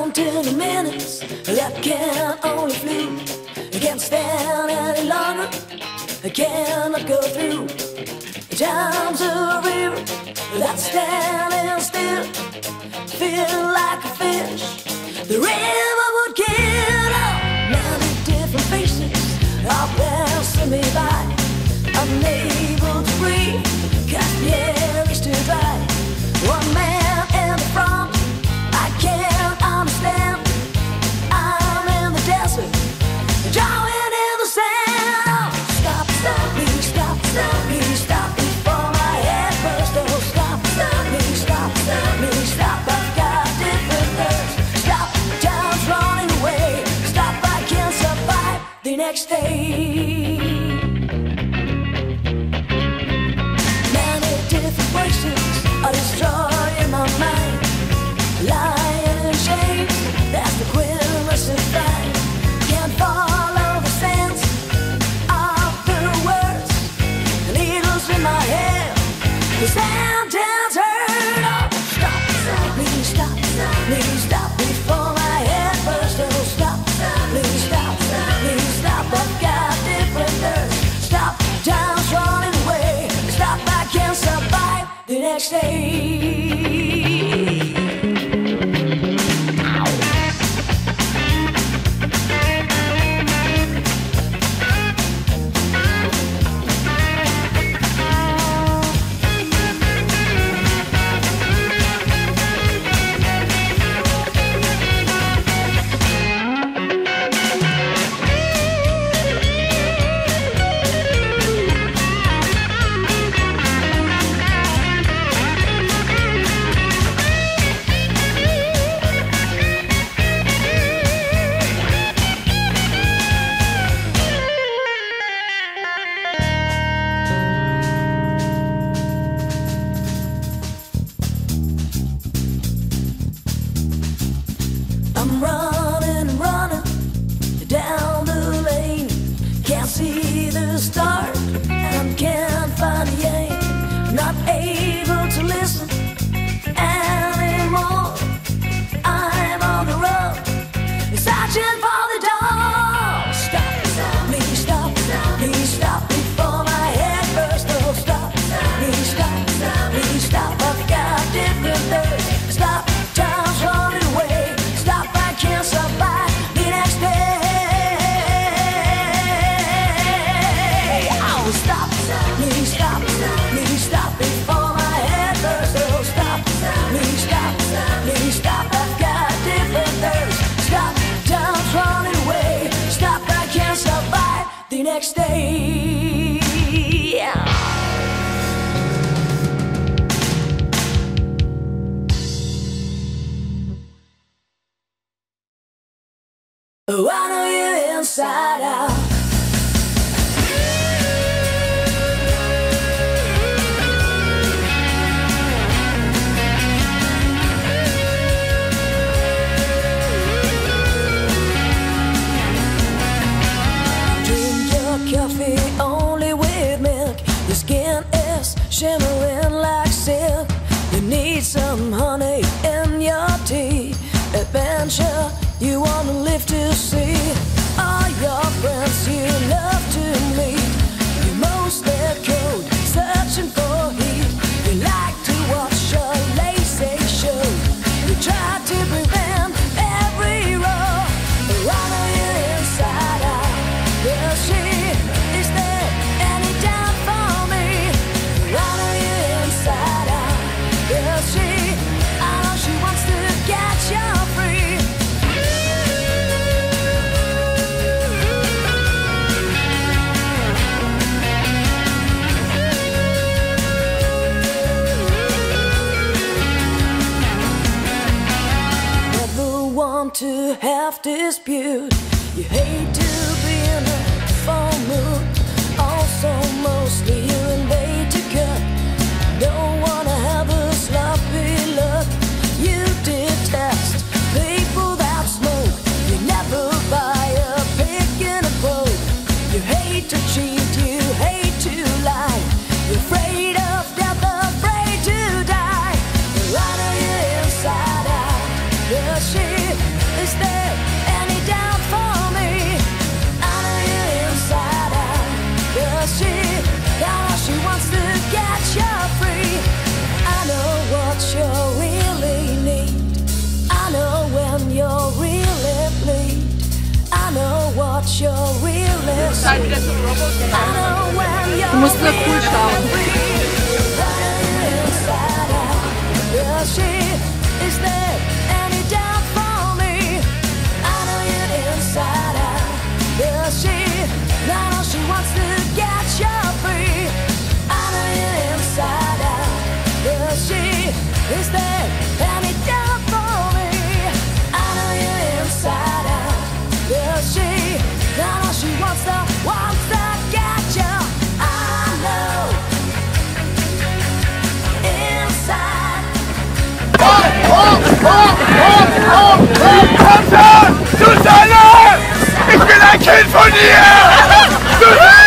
counting the minutes that can only flew. I can't stand any longer, I cannot go through. Time's a river that's standing still, feel like a fish. The river would kill. Many different faces are passing me by, unable to breathe, 'cause the air is too dry. One man in the front, I can't understand. I'm in the desert, drawing in the sand. Stop, stop, please stop, stop, please stop before my head bursts. Oh, stop, stop, please stop, stop, please stop. I've got different thirsts. Stop, time's running away. Stop, I can't survive the next day. Many different voices are destroying my mind. Lying in chains, that's the quintessence thing. Can't follow the sense of the words. The needles in my head, the sentence heard. Oh, stop, stop, please stop, stop, please stop before my head bursts. Oh, stop, stop, please stop, stop, please stop. I've got different thirsts. Stop, time's running away. Stop, I can't survive the next day. I'm running, running down the lane. Can't see the start and can't find the aim. Not able to listen anymore. I'm on the road, searching for the door. Stop, stop, please stop, please stop before my head bursts. Oh, stop, please stop, please stop. I've got different thirsts. Stop, time's running away. Stop, I can't survive the next day. Oh, stop, please stop, please stop before my head bursts. Oh, stop, please stop, please stop. I've got different thirsts. Stop, time's running away. Stop, I can't survive the next day. Oh, I know you inside out. Drink your coffee only with milk. Your skin is shimmering like silk. You need some honey in your tea. Adventure you wanna live to see. All your friends you love to meet. You mostly cold, searching for heat. You like to watch a lazy show. You try to prevent every row. I know you inside out. Well, she is there any time for me. I know you inside out. Well, I know she wants to get you free. To have dispute, you hate to be in a full mood. Also, mostly you invade to cut. Don't wanna have a sloppy look. You detest people that smoke. You never buy a pick in a quote. You hate to cheat, you hate to lie. You're afraid of death, afraid to die. I know you're inside out. Yeah, she Zeit wieder zum Robot. Du musst nur cool schauen. Is there any doubt for me? I know you're inside out. Does she? I know she wants to get you. I know inside. Kommt her! Susanne! Ich bin ein Kind von dir! Susanne!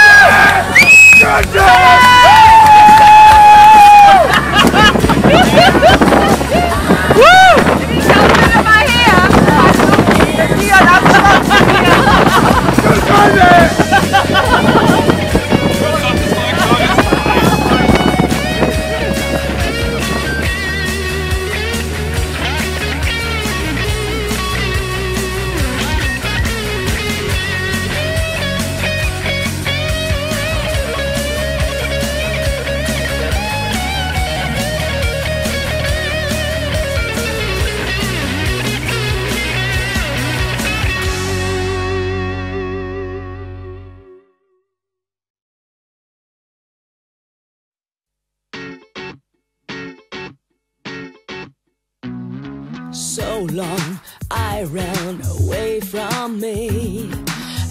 So long I ran away from me,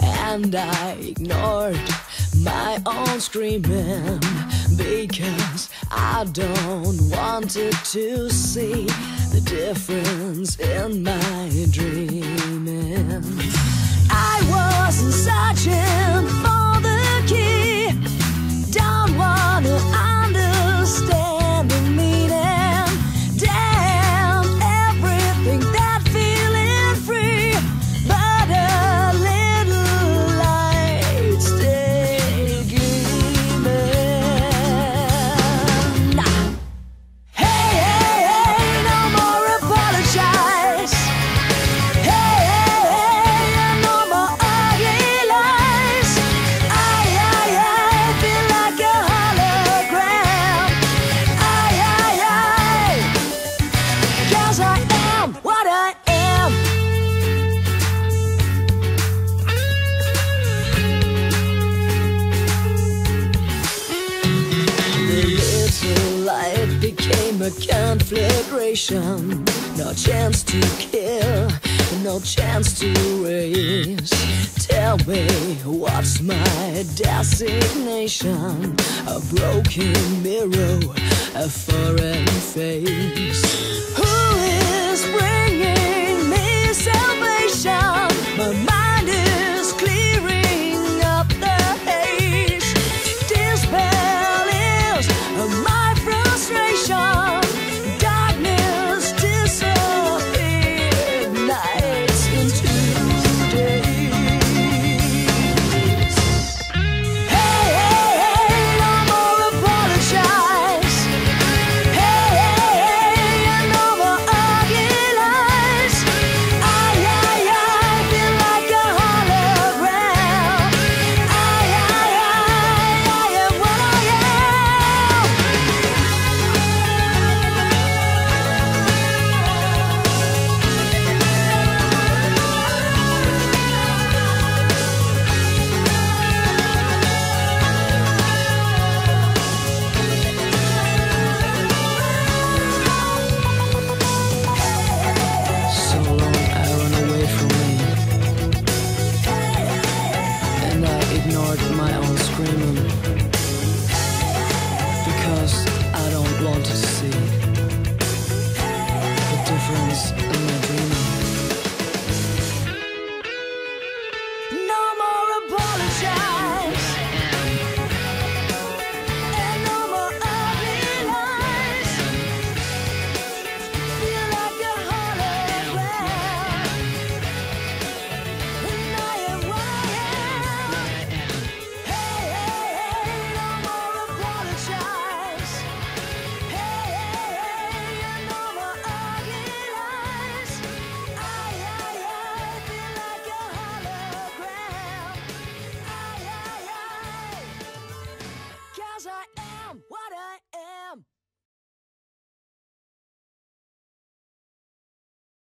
and I ignored my own screaming, because I don't wanted to see the difference in my dreaming. I wasn't searching for the key, don't wanna understand the meaning. A conflagration, no chance to kill, no chance to raise. Tell me, what's my designation? A broken mirror, a foreign face.